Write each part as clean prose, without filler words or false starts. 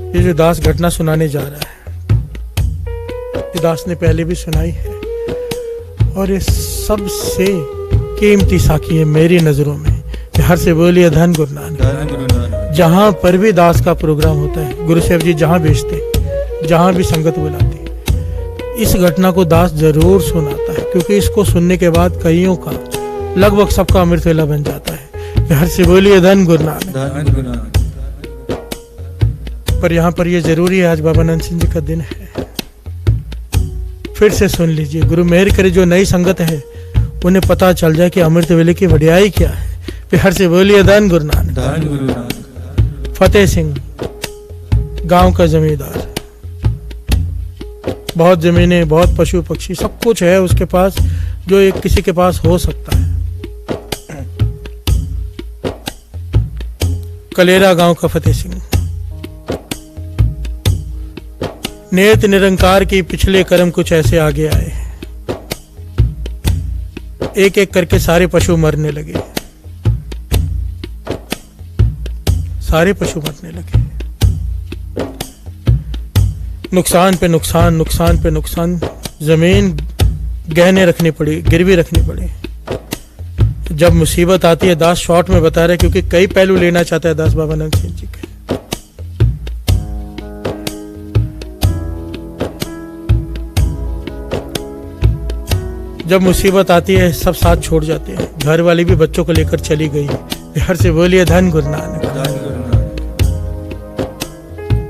ये जो दास घटना सुनाने जा रहा है, ये दास ने पहले भी सुनाई है और ये सबसे कीमती साखी है मेरी नजरों में। हर से बोलिए धन गुरु नानक। जहां पर भी दास का प्रोग्राम होता है, गुरु साहब जी जहां भेजते, जहां भी संगत बुलाती, इस घटना को दास जरूर सुनाता है, क्योंकि इसको सुनने के बाद कईयों का, लगभग सबका अमृत वेला बन जाता है। हर से बोलिए धन गुरु नानक। पर यहाँ पर ये जरूरी है, आज बाबा नंद सिंह जी का दिन है, फिर से सुन लीजिए। गुरु मेहर करे जो नई संगत है उन्हें पता चल जाए कि अमृत वेले की वडियाई क्या है। हर से बोलिए धन गुरु नानक। फतेह सिंह गांव का जमींदार, बहुत जमीनें, बहुत पशु पक्षी, सब कुछ है उसके पास जो एक किसी के पास हो सकता है। कलेरा गांव का फतेह सिंह, नेत निरंकार की पिछले कर्म कुछ ऐसे आगे आए, एक एक करके सारे पशु मरने लगे, सारे पशु मरने लगे। नुकसान पे नुकसान, नुकसान पे नुकसान, जमीन गहने रखनी पड़ी, गिरवी रखनी पड़ी। जब मुसीबत आती है, दास शॉर्ट में बता रहे क्योंकि कई पहलू लेना चाहता है दास बाबा नंद सिंह जी के। जब मुसीबत आती है सब साथ छोड़ जाते हैं, घर वाली भी बच्चों को लेकर चली गई। हर से बोलिए धन गुरु नानक।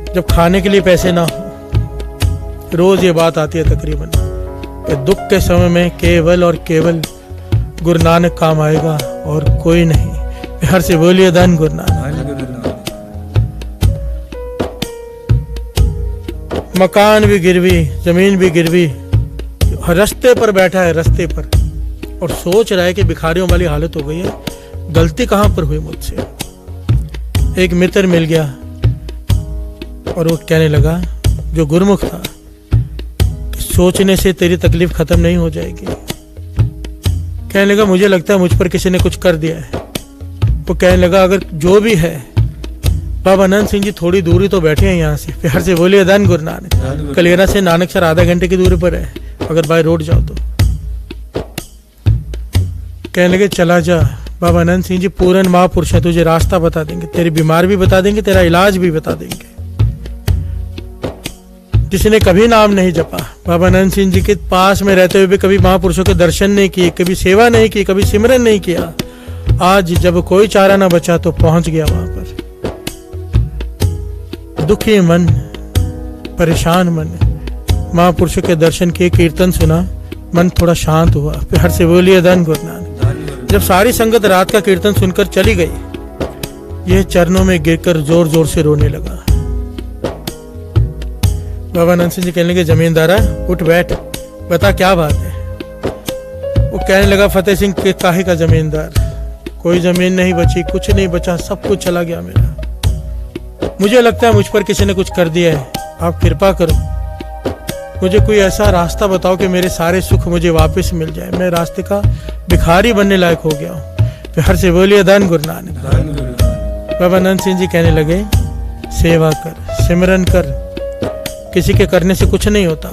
जब खाने के लिए पैसे ना हो, रोज ये बात आती है तकरीबन कि दुख के समय में केवल और केवल गुरु नानक काम आएगा और कोई नहीं। हर से बोलिए धन गुरु नानक। मकान भी गिरवी, जमीन भी गिरवी, रास्ते पर बैठा है, रास्ते पर, और सोच रहा है कि भिखारियों वाली हालत हो गई है, गलती कहां पर हुई मुझसे। एक मित्र मिल गया और वो कहने लगा, जो गुरमुख था, कि सोचने से तेरी तकलीफ खत्म नहीं हो जाएगी। कहने लगा, मुझे लगता है मुझ पर किसी ने कुछ कर दिया है। वो कहने लगा, अगर जो भी है, बाबा नंद सिंह जी थोड़ी दूरी तो बैठे हैं यहाँ से। फिर से बोलिए धन गुरु नानक। कलेरा से नानकसर आधा घंटे की दूरी पर है, अगर बाय रोड जाओ तो। कहने लगे, चला जा, बाबा नंद सिंह जी पूर्ण महापुरुष है, तुझे रास्ता बता देंगे, तेरी बीमार भी बता देंगे, तेरा इलाज भी बता देंगे। जिसने कभी नाम नहीं जपा, बाबा नंद सिंह जी के पास में रहते हुए भी कभी महापुरुषों के दर्शन नहीं किए, कभी सेवा नहीं की, कभी सिमरन नहीं किया, आज जब कोई चारा ना बचा तो पहुंच गया वहां पर। दुखी मन, परेशान मन, महापुरुषों के दर्शन किए, कीर्तन सुना, मन थोड़ा शांत हुआ। फिर हर से बोलिए धन गुरु नानक। जब सारी संगत रात का कीर्तन सुनकर चली गई, यह चरणों में गिरकर जोर जोर से रोने लगा। बाबा नंद सिंह जी कहने लगे, जमींदारा उठ बैठ, बता क्या बात है। वो कहने लगा, फतेह सिंह के काहे का जमींदार, कोई जमीन नहीं बची, कुछ नहीं बचा, सब कुछ चला गया मेरा। मुझे लगता है मुझ पर किसी ने कुछ कर दिया है, आप कृपा करो, मुझे कोई ऐसा रास्ता बताओ कि मेरे सारे सुख मुझे वापस मिल जाए, मैं रास्ते का भिखारी बनने लायक हो गया हूँ। फिर से बोलिए धन गुरु नानक। बाबा नंद सिंह जी कहने लगे, सेवा कर, सिमरन कर, किसी के करने से कुछ नहीं होता,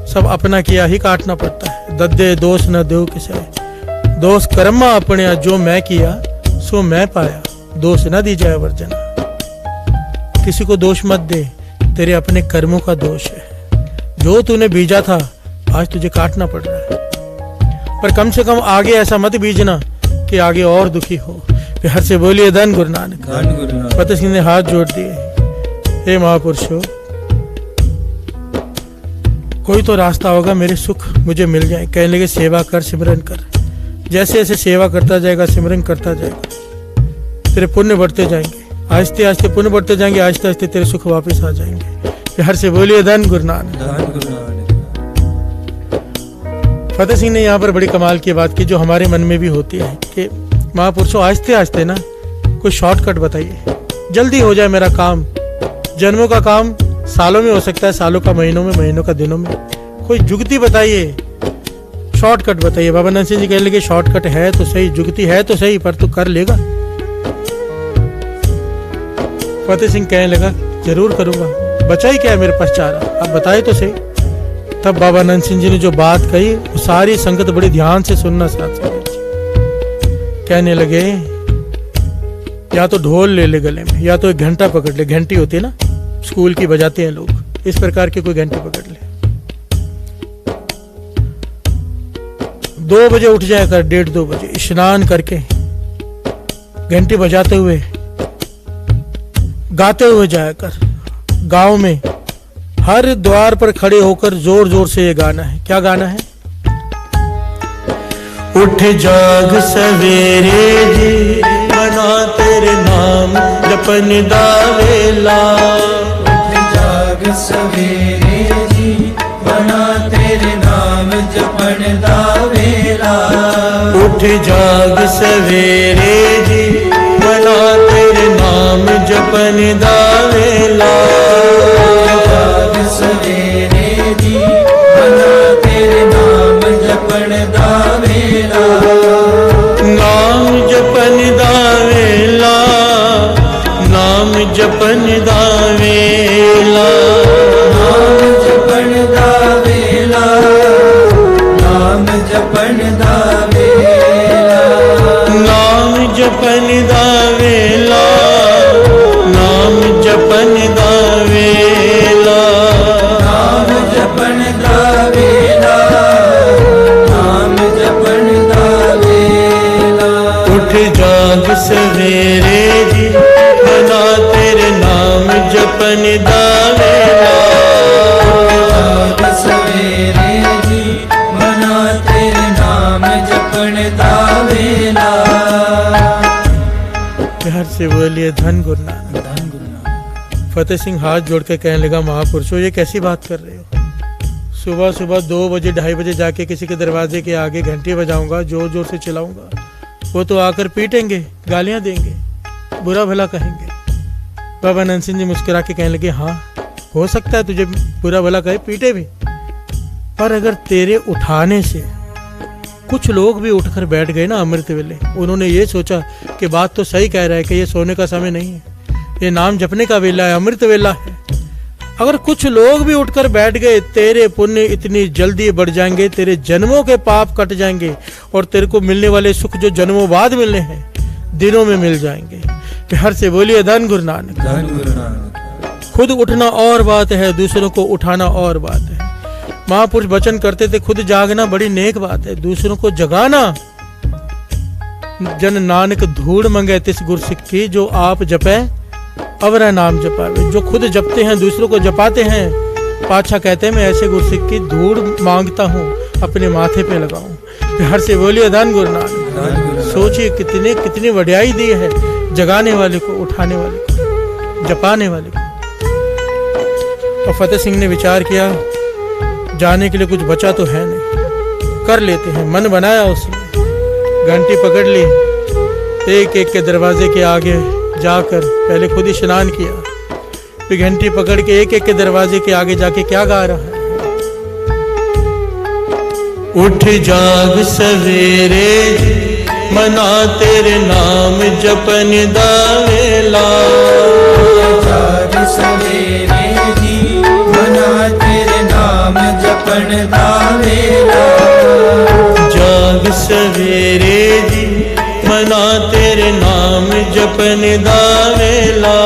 सब अपना किया ही काटना पड़ता है। दद्दे दोष न दो किसे, दोष कर्मा अपने, जो मैं किया सो मैं पाया, दोष न दी जाए वर्जना। किसी को दोष मत दे, तेरे अपने कर्मों का दोष है, जो तूने बीजा था आज तुझे काटना पड़ रहा है। पर कम से कम आगे ऐसा मत बीजना कि आगे और दुखी हो। फिर हर से बोलिए धन गुरु नानक। फतेह सिंह ने हाथ जोड़ दिए, हे महापुरुषों, कोई तो रास्ता होगा, मेरे सुख मुझे मिल जाए। कहने लगे, सेवा कर, सिमरन कर, जैसे जैसे सेवा करता जाएगा, सिमरन करता जाएगा, तेरे पुण्य बढ़ते जाएंगे, आहिस्ते आहिस्ते पुण्य बढ़ते जाएंगे, आहिस्ते आहिस्ते तेरे सुख वापस आ जाएंगे। हर से बोलिए धन गुरु नानक। फतेह सिंह ने यहाँ पर बड़ी कमाल की बात की, जो हमारे मन में भी होती है कि महापुरुषों आहिस्ते आहिस्ते ना कोई शॉर्टकट बताइए, जल्दी हो जाए मेरा काम। जन्मों का काम सालों में हो सकता है, सालों का महीनों में, महीनों का दिनों में। कोई जुगती बताइए, शॉर्टकट बताइए। बाबा नंद सिंह जी कहने लगे, शॉर्टकट है तो सही, जुगती है तो सही, पर तू कर लेगा। फतेह सिंह कहने लगा, जरूर करूंगा, बचा ही क्या है मेरे पास चारा, आप बताए तो सही। तब बाबा नंद सिंह जी ने जो बात कही वो सारी संगत बड़ी ध्यान से सुनना साथ संगत जी। कहने लगे या तो ढोल ले ले गले में, या तो एक घंटा पकड़ ले, घंटी होती है ना स्कूल की बजाते हैं लोग, इस प्रकार की कोई घंटी पकड़ ले। 2 बजे उठ जाया कर, 1:30-2 बजे स्नान करके घंटी बजाते हुए गाते हुए जाया कर। गांव में हर द्वार पर खड़े होकर जोर जोर से ये गाना है। क्या गाना है? उठ जाग सवेरे जी, मना तेरे नाम जपन दा वेला। उठ जाग सवेरे जी, मना तेरे नाम जपन दा वेला। उठ जाग सवेरे जी, मना तेरे नाम जपन दा वेला। जाग सवेरे जी, मना तेरे नाम जपन दा वेला। नाम जपन दा वेला, नाम जपन दा वेला। नाम जपन दा वेला, नाम जपन दा वेला। नाम जपन दा वेला, नाम जपन दा वेला। नाम जपन दा वेला, नाम जपन दा वेला। उठ जाग सवेरे जी, मना तेरे नाम जपन दा वेला। जाग सवेरे जी, मना तेरे नाम जपन दा वेला। प्यार से बोलिए धन गुरु नानक। धन गुरु नानक। फतेह सिंह हाथ जोड़ के कहने लगा, महापुरुषों ये कैसी बात कर रहे हो? सुबह सुबह 2 बजे 2:30 बजे जाके किसी के दरवाजे के आगे घंटी बजाऊंगा, जोर जोर से चिल्लाऊंगा, वो तो आकर पीटेंगे, गालियां देंगे, बुरा भला कहेंगे। बाबा नंद सिंह जी मुस्कुरा के कहने लगे, हाँ हो सकता है तुझे बुरा भला कहे, पीटे भी, पर अगर तेरे उठाने से कुछ लोग भी उठकर बैठ गए ना अमृत वेले, उन्होंने ये सोचा कि बात तो सही कह रहा है कि ये सोने का समय नहीं है, ये नाम जपने का वेला है, अमृत वेला है। अगर कुछ लोग भी उठकर बैठ गए, तेरे पुण्य इतनी जल्दी बढ़ जाएंगे, तेरे जन्मों के पाप कट जाएंगे और तेरे को मिलने वाले सुख जो जन्मों बाद मिलने हैं दिनों में मिल जाएंगे। प्यार से बोलिए धन गुरु नानक। धन गुरु नानक। खुद उठना और बात है, दूसरों को उठाना और बात है। महापुरुष वचन करते थे, खुद जागना बड़ी नेक बात है, दूसरों को जगाना जन नानक धूड़ मंगे तिस गुर सिक्की, जो आप जपे अवरा नाम जपावे। जो खुद जपते हैं दूसरों को जपाते हैं, पाछा कहते हैं मैं ऐसे गुरसिक की धूड़ मांगता हूँ अपने माथे पे लगाऊं। प्यार से बोलिए धन गुरु नानक। सोचिए कितने कितनी वड्याई दी है जगाने वाले को, उठाने वाले को, जपाने वाले को। और फतेह सिंह ने विचार किया, जाने के लिए कुछ बचा तो है नहीं, कर लेते हैं। मन बनाया उसने, घंटी पकड़ ली, एक एक के दरवाजे के आगे जाकर पहले खुद ही स्नान किया, फिर घंटी पकड़ के एक एक के दरवाजे के आगे जाके क्या गा रहा है? उठ जाग सवेरे मना तेरे नाम जपन दा वेला। जाग सवेरे जी मना तेरे नाम जपन दा वेला। जाग सवेरे जी मना तेरे नाम जपन दा वेला।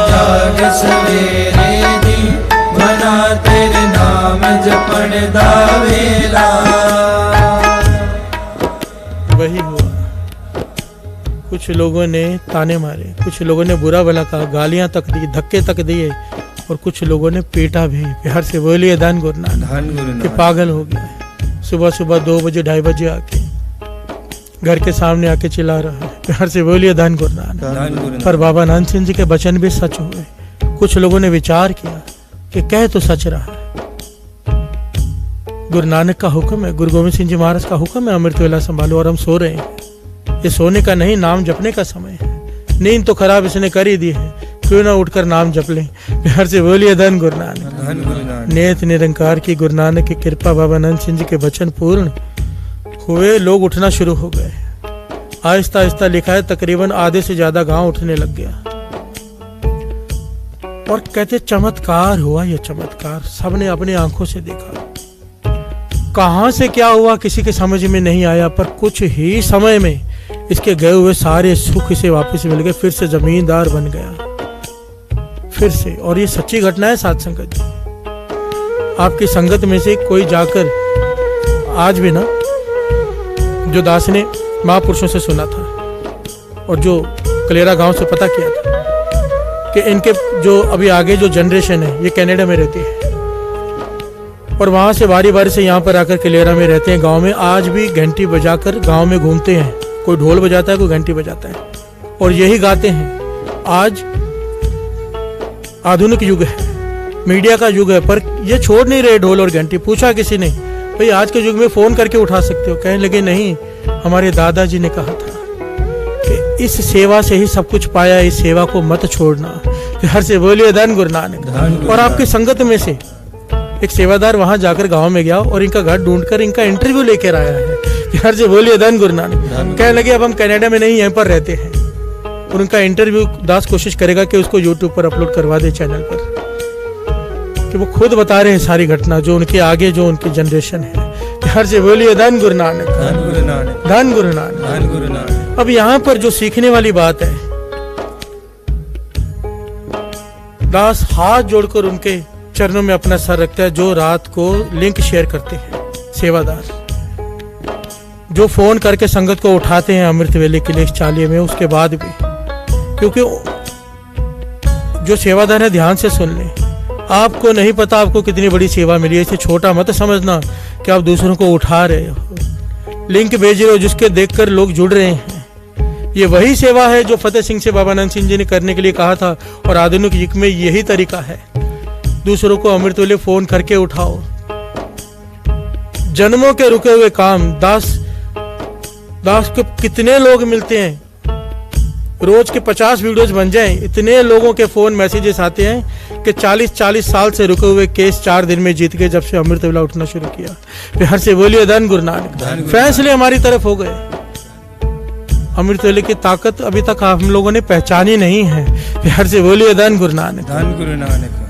जाग सवेरे जी मना तेरे नाम जपन दा वेला। वही हुआ, कुछ लोगों ने ताने मारे, कुछ लोगों ने बुरा भला कहा, गालियां तक दी, धक्के तक दिए, और कुछ लोगों ने पीटा भी। प्यार से बोलिए धन गुरु नानक। कि पागल हो गया है, सुबह सुबह 2 बजे 2:30 बजे आके घर के सामने आके चिल्ला रहा है। प्यार से बोलिए धन गुरु नानक। पर बाबा नंद सिंह जी के वचन भी सच हुए। कुछ लोगों ने विचार किया कि कह तो सच रहा है, गुरु नानक का हुक्म है, गुरु गोविंद सिंह जी महाराज का हुक्म है, अमृत वेला संभालो, और हम सो रहे हैं। ये सोने का नहीं, नाम जपने का समय है। नींद तो खराब इसने कर ही दी है, क्यों ना उठकर नाम जप लें। प्यार से बोलिए धन गुरु नानक। नेत निरंकार की गुरु नानक की कृपा, बाबा नंद सिंह जी के वचन पूर्ण हुए, लोग उठना शुरू हो गए। आहिस्ता आहिस्ता लिखा है तकरीबन आधे से ज्यादा गांव उठने लग गया। और कहते चमत्कार हुआ, ये चमत्कार सबने अपनी आंखों से देखा। कहां से क्या हुआ किसी के समझ में नहीं आया, पर कुछ ही समय में इसके गए हुए सारे सुख इसे वापस मिल गए, फिर से जमींदार बन गया फिर से। और ये सच्ची घटना है साथ संगत जी। आपकी संगत में से कोई जाकर, आज भी ना, जो दास ने महापुरुषों से सुना था और जो कलेरा गांव से पता किया था कि इनके जो अभी आगे जो जनरेशन है ये कनाडा में रहती है और वहां से बारी बारी से यहाँ पर आकर कलेरा में रहते हैं। गांव में आज भी घंटी बजाकर गांव में घूमते हैं, कोई ढोल बजाता है, कोई घंटी बजाता है और यही गाते हैं। आज आधुनिक युग है, मीडिया का युग है, पर ये छोड़ नहीं रहे ढोल और घंटी। पूछा किसी ने, भाई आज के युग में फोन करके उठा सकते हो? कहने लगे नहीं, हमारे दादाजी ने कहा था कि इस सेवा से ही सब कुछ पाया, इस सेवा को मत छोड़ना। हर से बोलिए धन गुरु नानक। और आपकी संगत में से एक सेवादार वहां जाकर गांव में गया और इनका घर ढूंढकर इनका इंटरव्यू लेकर आया है। हर से बोलिए धन गुरु नानक। कहने लगे अब हम कनाडा में नहीं, यहीं पर रहते हैं। और उनका इंटरव्यू दास कोशिश करेगा कि उसको यूट्यूब पर अपलोड करवा दे चैनल पर, कि वो खुद बता रहे हैं सारी घटना जो उनके आगे जो उनकी जनरेशन है। हर से बोलिए धन गुरु नानक, धन गुरु नानक, धन गुरु नानक, धन गुरु नानक। अब यहाँ पर जो सीखने वाली बात है, दास हाथ जोड़कर उनके चरणों में अपना सर रखता है। जो रात को लिंक शेयर करते हैं सेवादार, जो फोन करके संगत को उठाते हैं अमृत वेले के लिए इस चालिये में, उसके बाद भी, क्योंकि जो सेवादार है ध्यान से सुन ले, आपको नहीं पता आपको कितनी बड़ी सेवा मिली है। इसे छोटा मत समझना कि आप दूसरों को उठा रहे हो, लिंक भेज रहे हो जिसके देखकर लोग जुड़ रहे हैं। ये वही सेवा है जो फतेह सिंह से बाबा नंद सिंह जी ने करने के लिए कहा था और आधुनिक युग में यही तरीका है। दूसरों को अमृत वेले फोन करके उठाओ। जन्मों के रुके हुए काम, दास को कितने लोग मिलते हैं, रोज के 50 वीडियोस बन जाएं, इतने लोगों के फोन मैसेजेस आते हैं कि 40 साल से रुके हुए केस 4 दिन में जीत गए जब से अमृत वेला उठना शुरू किया। बिहार से बोलिए धन गुरु नानक। फैसले हमारी तरफ हो गए। अमृत वेले की ताकत अभी तक हम लोगों ने पहचानी नहीं है। बिहार से बोलिए धन गुरु नानक, धन गुरु नानक।